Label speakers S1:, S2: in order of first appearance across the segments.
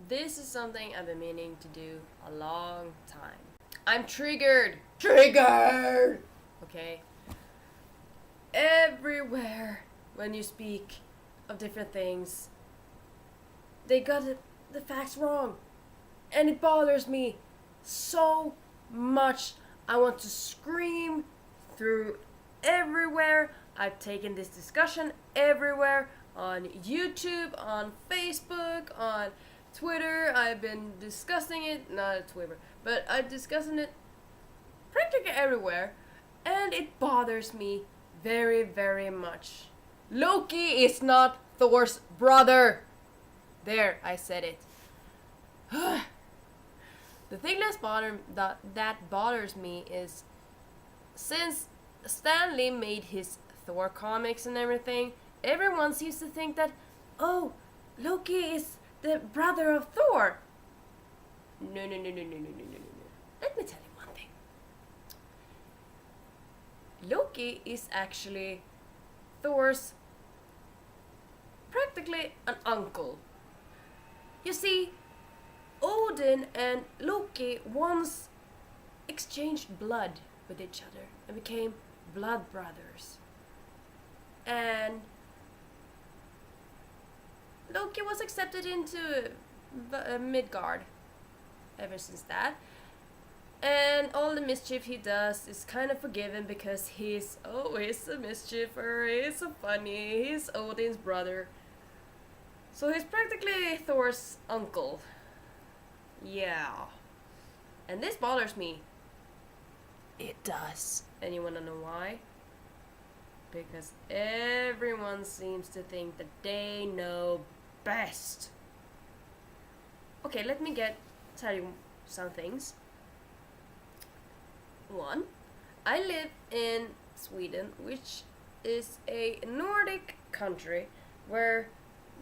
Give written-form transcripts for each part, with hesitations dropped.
S1: This is something I've been meaning to do a long time. I'm triggered! Triggered! Okay? Everywhere when you speak of different things, they got the facts wrong. And it bothers me so much. I want to scream through everywhere. I've taken this discussion everywhere, on YouTube, on Facebook, on Twitter. I've been discussing it, not at Twitter, but I'm discussing it practically everywhere, and it bothers me very, very much. Loki is not Thor's brother. There, I said it. The thing that bothers me is, since Stan Lee made his Thor comics and everything, everyone seems to think that, oh, Loki is the brother of Thor. No. Let me tell you one thing. Loki is actually Thor's practically an uncle. You see, Odin and Loki once exchanged blood with each other and became blood brothers. And Loki was accepted into Midgard ever since that. And all the mischief he does is kind of forgiven because he's always a mischiever, he's a funny, he's Odin's brother. So he's practically Thor's uncle. Yeah. And this bothers me. It does. And you wanna know why? Because everyone seems to think that they know best. Okay, let me tell you some things. One, I live in Sweden, which is a Nordic country where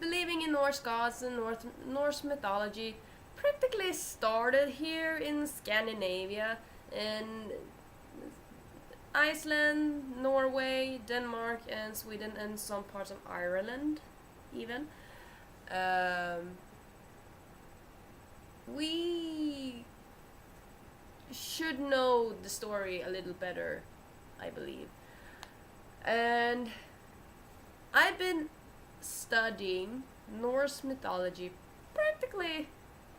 S1: believing in Norse gods and Norse mythology practically started here in Scandinavia, in Iceland, Norway, Denmark, and Sweden, and some parts of Ireland, even. We should know the story a little better, I believe. And I've been studying Norse mythology practically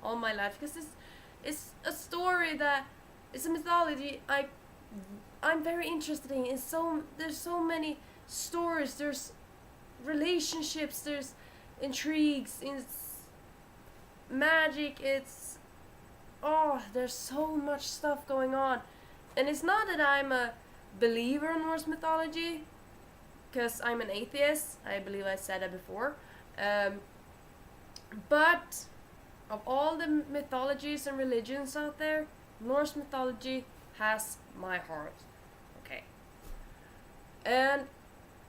S1: all my life because it's a story that it's a mythology I'm very interested in. There's so many stories, there's relationships, there's intrigues, it's magic, there's so much stuff going on. And it's not that I'm a believer in Norse mythology, because I'm an atheist. I believe I said that before. But of all the mythologies and religions out there, Norse mythology has my heart. Okay. And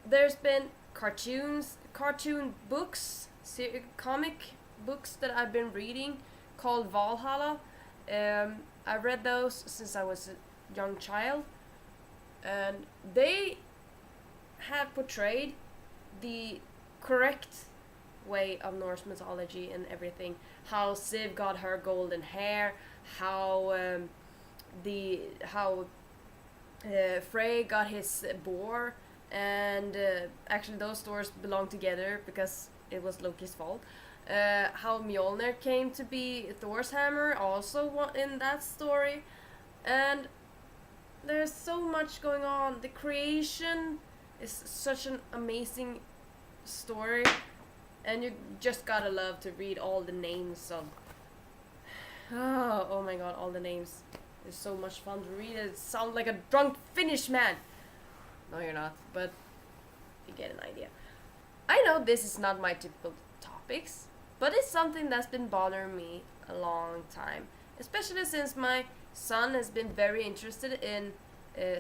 S1: there's been cartoon books, comic books that I've been reading called Valhalla. I read those since I was a young child, and they have portrayed the correct way of Norse mythology and everything. How Siv got her golden hair, how Frey got his boar, and actually those stories belong together because it was Loki's fault. How Mjolnir came to be Thor's hammer, also in that story. And there's so much going on. The creation is such an amazing story, and you just gotta love to read all the names of oh my god, all the names. It's so much fun to read. It sounds like a drunk Finnish man. No, you're not, but you get an idea. I know this is not my typical topics, but it's something that's been bothering me a long time, especially since my son has been very interested in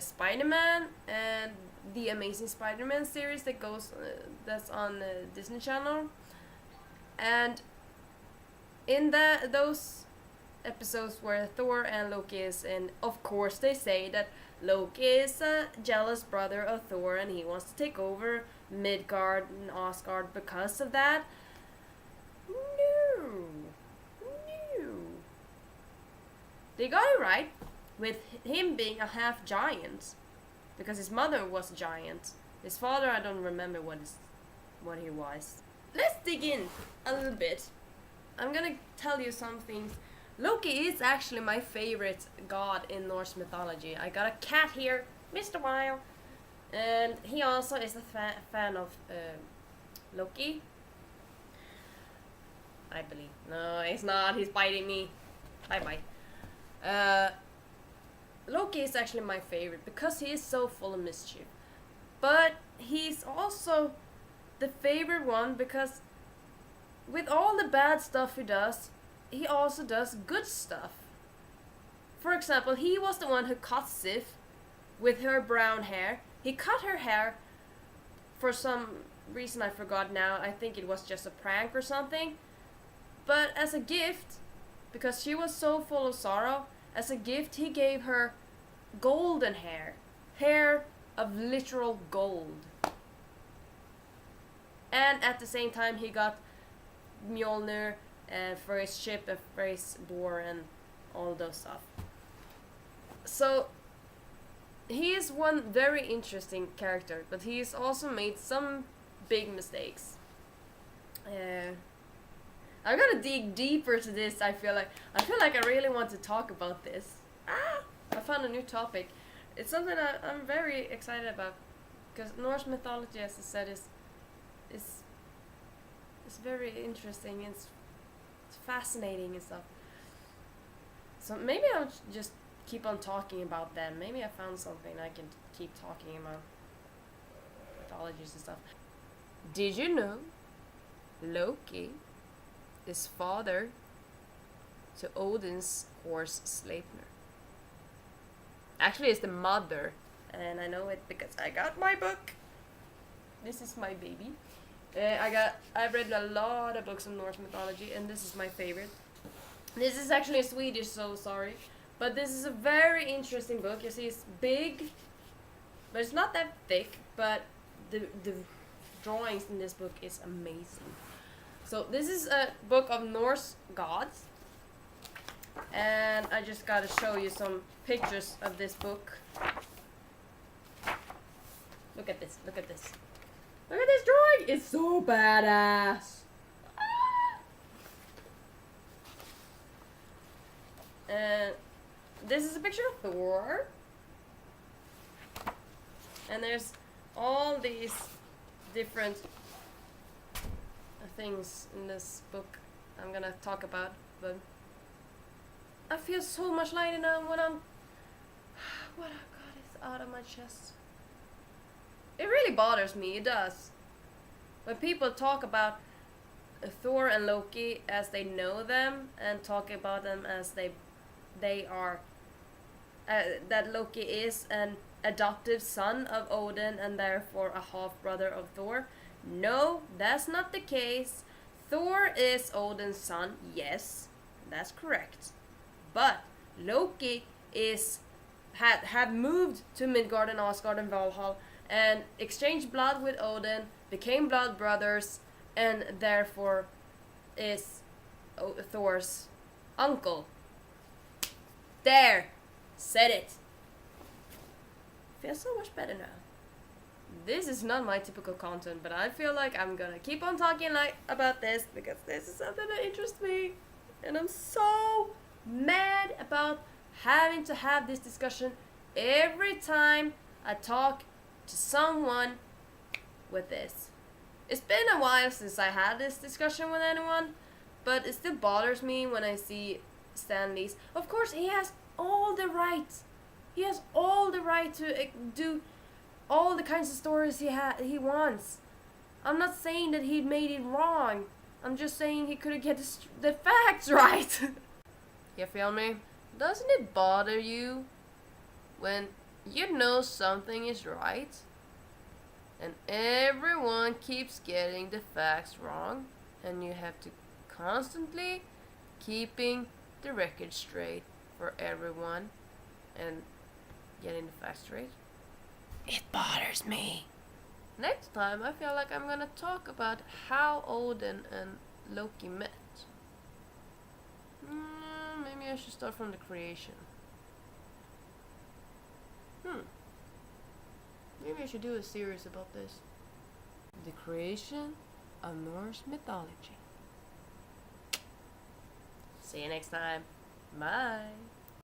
S1: Spider-Man and the Amazing Spider-Man series that's on Disney Channel. And in those episodes where Thor and Loki is in, of course they say that Loki is a jealous brother of Thor and he wants to take over Midgard and Asgard because of that. No. they got it right with him being a half giant, because his mother was a giant. His father, I don't remember what he was. Let's dig in a little bit. I'm gonna tell you some things. Loki is actually my favorite god in Norse mythology. I got a cat here, Mr. Weil, and he also is a fan of Loki. I believe. No, he's not. He's biting me. Bye. Loki is actually my favorite because he is so full of mischief. But he's also the favorite one because with all the bad stuff he does, he also does good stuff. For example, he was the one who caught Sif with her brown hair. He cut her hair for some reason I forgot now. I think it was just a prank or something. But as a gift, because she was so full of sorrow, as a gift he gave her golden hair. Hair of literal gold. And at the same time he got Mjolnir for his ship and for his door and all those stuff. So he is one very interesting character, but he's also made some big mistakes. I'm gonna dig deeper to this. I feel like I really want to talk about this. I found a new topic. It's something I'm very excited about because Norse mythology, as I said, is very interesting. It's fascinating and stuff. So maybe I'll just keep on talking about them. Maybe I found something I can keep talking about mythologies and stuff. Did you know Loki is father to Odin's horse Sleipnir? Actually, it's the mother, and I know it because I got my book. This is my baby. I've read a lot of books on Norse mythology, and this is my favorite. This is actually Swedish, so sorry, but this is a very interesting book. You see, it's big, but it's not that thick. But the drawings in this book is amazing. So this is a book of Norse gods, and I just gotta show you some pictures of this book. Look at this, look at this. Look at this drawing! It's so badass! And this is a picture of Thor. And there's all these different things in this book I'm gonna talk about, but I feel so much lighter now when I'm what I got is out of my chest. It really bothers me, it does. When people talk about Thor and Loki as they know them and talk about them as they are that Loki is an adoptive son of Odin and therefore a half brother of Thor. No, that's not the case. Thor is Odin's son, yes, that's correct. But Loki had moved to Midgard and Asgard and Valhall and exchanged blood with Odin, became blood brothers, and therefore is Thor's uncle. There! Said it! Feels so much better now. This is not my typical content, but I feel like I'm gonna keep on talking about this because this is something that interests me. And I'm so mad about having to have this discussion every time I talk to someone with this. It's been a while since I had this discussion with anyone, but it still bothers me when I see Stan Lee's. Of course, he has all the right. He has all the right to do all the kinds of stories he wants. I'm not saying that he made it wrong. I'm just saying he couldn't get the facts right. You feel me? Doesn't it bother you when you know something is right and everyone keeps getting the facts wrong and you have to constantly keeping the record straight for everyone and getting the facts straight? It bothers me. Next time I feel like I'm gonna talk about how Odin and Loki met. Maybe Maybe I should start from the creation. Maybe I should do a series about this. The creation of Norse mythology. See you next time. Bye.